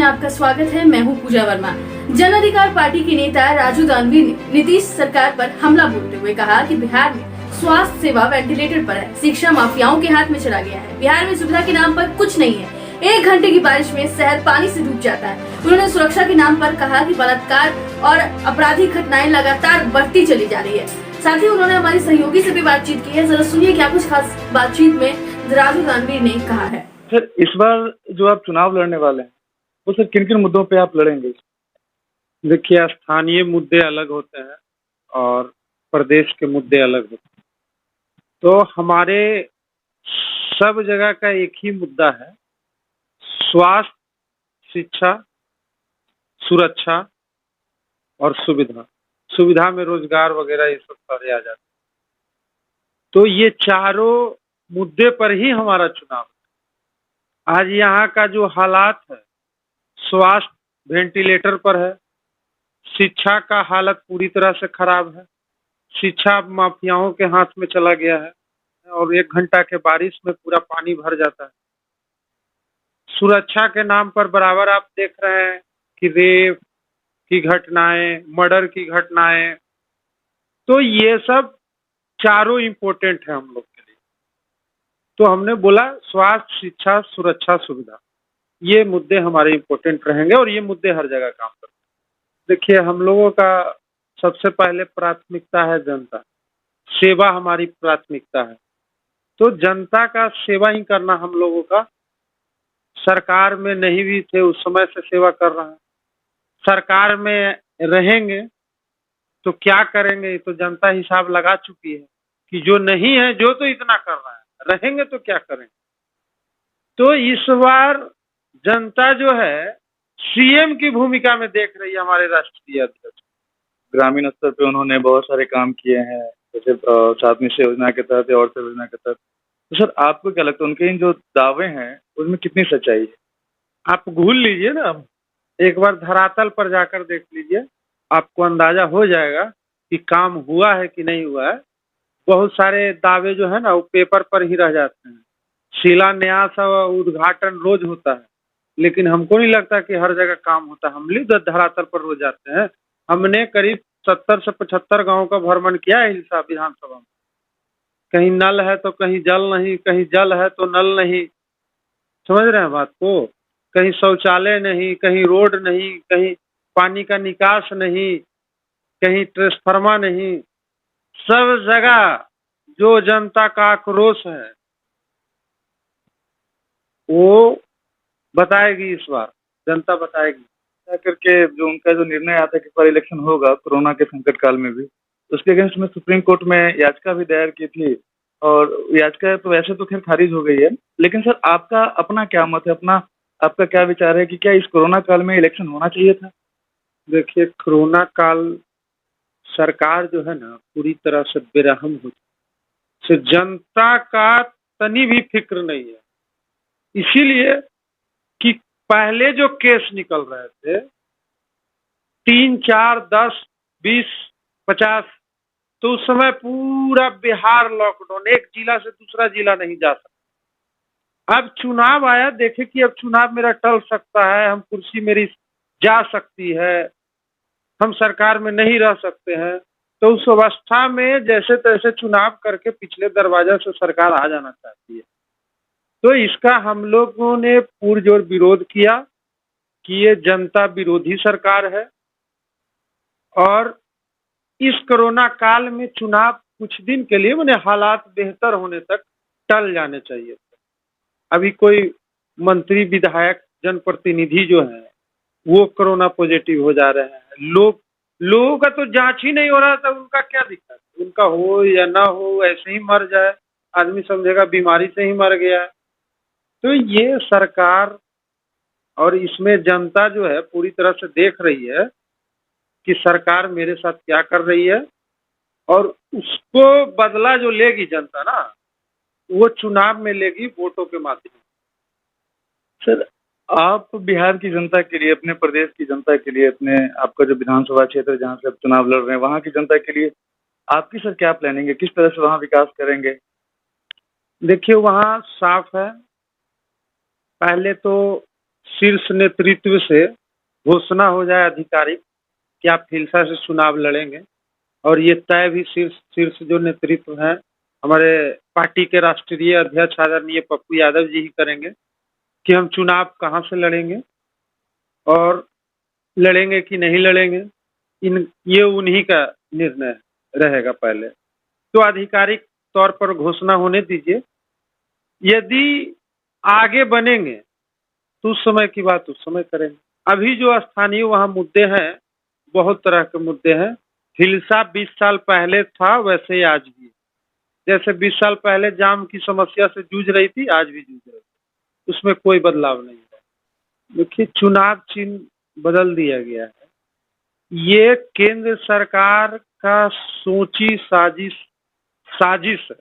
आपका स्वागत है। मैं हूं पूजा वर्मा। जन अधिकार पार्टी के नेता राजू दानवी ने नीतीश सरकार पर हमला बोलते हुए कहा कि बिहार में स्वास्थ्य सेवा वेंटिलेटर पर है, शिक्षा माफियाओं के हाथ में चला गया है। बिहार में सुविधा के नाम पर कुछ नहीं है। 1 घंटे की बारिश में शहर पानी से डूब जाता है। उन्होंने सुरक्षा के नाम पर कहा कि बलात्कार और आपराधिक घटनाएं लगातार बढ़ती चली जा रही है। साथ ही उन्होंने हमारी सहयोगी से भी बातचीत की है। जरा सुनिए क्या कुछ खास बातचीत में राजू दानवी ने कहा है। सर, इस बार जो आप चुनाव लड़ने वाले हैं वो सर किन किन मुद्दों पे आप लड़ेंगे? देखिए, स्थानीय मुद्दे अलग होते हैं और प्रदेश के मुद्दे अलग होते हैं। तो हमारे सब जगह का एक ही मुद्दा है, स्वास्थ्य, शिक्षा, सुरक्षा और सुविधा। सुविधा में रोजगार वगैरह ये सब सारे आ जाते हैं। तो ये चारों मुद्दे पर ही हमारा चुनाव है। आज यहाँ का जो हालात है, स्वास्थ्य वेंटिलेटर पर है, शिक्षा का हालत पूरी तरह से खराब है, शिक्षा माफियाओं के हाथ में चला गया है और 1 घंटा के बारिश में पूरा पानी भर जाता है। सुरक्षा के नाम पर बराबर आप देख रहे हैं कि रेप की घटनाएं, मर्डर की घटनाएं, तो ये सब चारों इम्पोर्टेंट है हम लोग के लिए। तो हमने बोला स्वास्थ्य, शिक्षा, सुरक्षा, सुविधा, ये मुद्दे हमारे इम्पोर्टेंट रहेंगे और ये मुद्दे हर जगह काम करते हैं। देखिए, हम लोगों का सबसे पहले प्राथमिकता है जनता, सेवा हमारी प्राथमिकता है। तो जनता का सेवा ही करना हम लोगों का, सरकार में नहीं भी थे उस समय से सेवा कर रहे हैं, सरकार में रहेंगे तो क्या करेंगे ये तो जनता हिसाब लगा चुकी है कि जो नहीं है, जो तो इतना कर रहा है, रहेंगे तो क्या करेंगे। तो इस बार जनता जो है सीएम की भूमिका में देख रही है हमारे राष्ट्रीय अध्यक्ष। ग्रामीण स्तर पे उन्होंने बहुत सारे काम किए हैं, जैसे 7 योजना के तहत या और सब योजना के तहत। तो सर, आपको क्या लगता है उनके इन जो दावे हैं उसमें कितनी सच्चाई है? आप भूल लीजिए ना, एक बार धरातल पर जाकर देख लीजिए, आपको अंदाजा हो जाएगा कि काम हुआ है कि नहीं हुआ है। बहुत सारे दावे जो है ना वो पेपर पर ही रह जाते हैं। शिलान्यास और उद्घाटन रोज होता है, लेकिन हमको नहीं लगता कि हर जगह काम होता है। हम भी धरातल पर रोज जाते हैं। हमने करीब 70 से 75 गाँव का भ्रमण किया है हिलसा विधानसभा में। कहीं नल है तो कहीं जल नहीं, कहीं जल है तो नल नहीं। समझ रहे हैं बात को? कहीं शौचालय नहीं, कहीं रोड नहीं, कहीं पानी का निकास नहीं, कहीं ट्रांसफार्मर नहीं। सब जगह जो जनता का आक्रोश है वो बताएगी, इस बार जनता बताएगी। करके जो उनका जो निर्णय आता है कि पर इलेक्शन होगा कोरोना के संकट काल में भी, उसके अगेंस्ट में सुप्रीम कोर्ट में याचिका भी दायर की थी और याचिका तो वैसे तो खैर खारिज हो गई है। लेकिन सर, आपका अपना क्या मत है, आपका क्या विचार है कि क्या इस कोरोना काल में इलेक्शन होना चाहिए था? देखिए, कोरोना काल सरकार जो है ना पूरी तरह से बेरहम हो चुकी है। जनता का तनी भी फिक्र नहीं है। इसीलिए कि पहले जो केस निकल रहे थे 3, 4, 10, 20, 50, तो उस समय पूरा बिहार लॉकडाउन, एक जिला से दूसरा जिला नहीं जा सकता। अब चुनाव आया, देखे कि अब चुनाव मेरा टल सकता है, हम कुर्सी मेरी जा सकती है, हम सरकार में नहीं रह सकते हैं। तो उस अवस्था में जैसे तैसे चुनाव करके पिछले दरवाजा से सरकार आ जाना चाहती है। तो इसका हम लोगों ने पुरजोर विरोध किया कि ये जनता विरोधी सरकार है और इस कोरोना काल में चुनाव कुछ दिन के लिए, माने हालात बेहतर होने तक टल जाने चाहिए। अभी कोई मंत्री, विधायक, जनप्रतिनिधि जो है वो कोरोना पॉजिटिव हो जा रहे हैं। लोगों का तो जांच ही नहीं हो रहा था, उनका क्या दिक्कत? उनका हो या ना हो, ऐसे ही मर जाए, आदमी समझेगा बीमारी से ही मर गया है। तो ये सरकार और इसमें जनता जो है पूरी तरह से देख रही है कि सरकार मेरे साथ क्या कर रही है और उसको बदला जो लेगी जनता ना, वो चुनाव में लेगी वोटों के माध्यम से। सर, आप बिहार की जनता के लिए, अपने प्रदेश की जनता के लिए, आपका जो विधानसभा क्षेत्र जहाँ से आप चुनाव लड़ रहे हैं वहाँ की जनता के लिए आपकी सर क्या प्लानिंग है? किस तरह से वहाँ विकास करेंगे? देखिए, वहाँ साफ है, पहले तो शीर्ष नेतृत्व से घोषणा हो जाए आधिकारिक कि आप हिलसा से चुनाव लड़ेंगे, और ये तय भी शीर्ष जो नेतृत्व है हमारे पार्टी के राष्ट्रीय अध्यक्ष आदरणीय पप्पू यादव जी ही करेंगे कि हम चुनाव कहाँ से लड़ेंगे और लड़ेंगे कि नहीं लड़ेंगे। ये उन्हीं का निर्णय रहेगा पहले। तो आधिकारिक तौर पर घोषणा होने दीजिए, यदि आगे बनेंगे तो उस समय की बात उस समय करेंगे। अभी जो स्थानीय वहाँ मुद्दे हैं, बहुत तरह के मुद्दे हैं। हिलसा 20 साल पहले था वैसे ही आज भी, जैसे 20 साल पहले जाम की समस्या से जूझ रही थी आज भी जूझ रही थी, उसमें कोई बदलाव नहीं है। देखिए, चुनाव चिन्ह बदल दिया गया है, ये केंद्र सरकार का सोची साजिश है।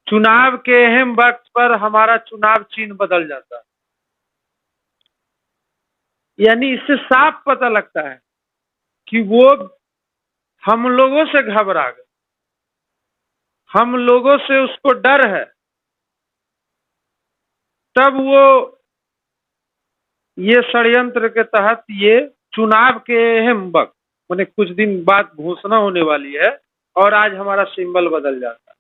चुनाव के अहम वक्त पर हमारा चुनाव चिन्ह बदल जाता है, यानी इससे साफ पता लगता है कि वो हम लोगों से घबरा गए, हम लोगों से उसको डर है, तब वो ये षड्यंत्र के तहत ये चुनाव के अहम वक्त माने कुछ दिन बाद घोषणा होने वाली है और आज हमारा सिंबल बदल जाता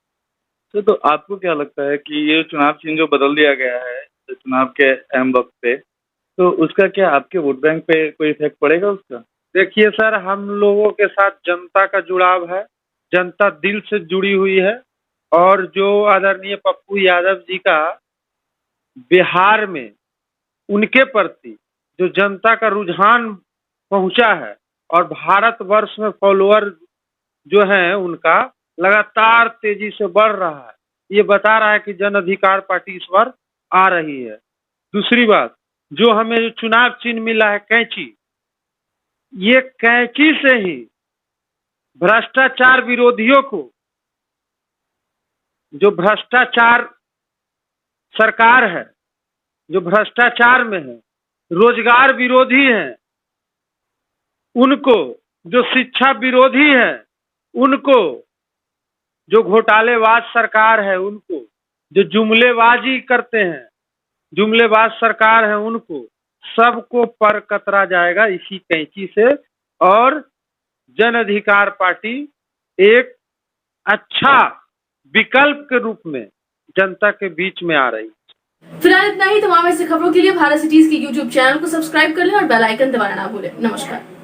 है। तो आपको क्या लगता है कि ये चुनाव चिन्ह जो बदल दिया गया है तो चुनाव के अहम वक्त पे, तो उसका क्या आपके वोट बैंक पे कोई इफेक्ट पड़ेगा उसका? देखिए सर, हम लोगों के साथ जनता का जुड़ाव है, जनता दिल से जुड़ी हुई है, और जो आदरणीय पप्पू यादव जी का बिहार में उनके प्रति जो जनता का रुझान पहुंचा है और भारतवर्ष में फॉलोअर जो है उनका लगातार तेजी से बढ़ रहा है, ये बता रहा है कि जन अधिकार पार्टी इस बार आ रही है। दूसरी बात, जो हमें जो चुनाव चिन्ह मिला है कैंची, ये कैंची से ही भ्रष्टाचार विरोधियों को, जो भ्रष्टाचार सरकार है, जो भ्रष्टाचार में है, रोजगार विरोधी है उनको, जो शिक्षा विरोधी है उनको, जो घोटालेबाज सरकार है उनको, जो जुमलेबाजी करते हैं, जुमलेबाज सरकार है उनको, सबको पर कतरा जाएगा इसी कैंची से। और जन अधिकार पार्टी एक अच्छा विकल्प के रूप में जनता के बीच में आ रही है। फिलहाल इतना ही। तमाम ऐसी खबरों के लिए भारत सिटीज के YouTube चैनल को सब्सक्राइब कर लें और बेल आइकन दबाना ना भूलें। नमस्कार।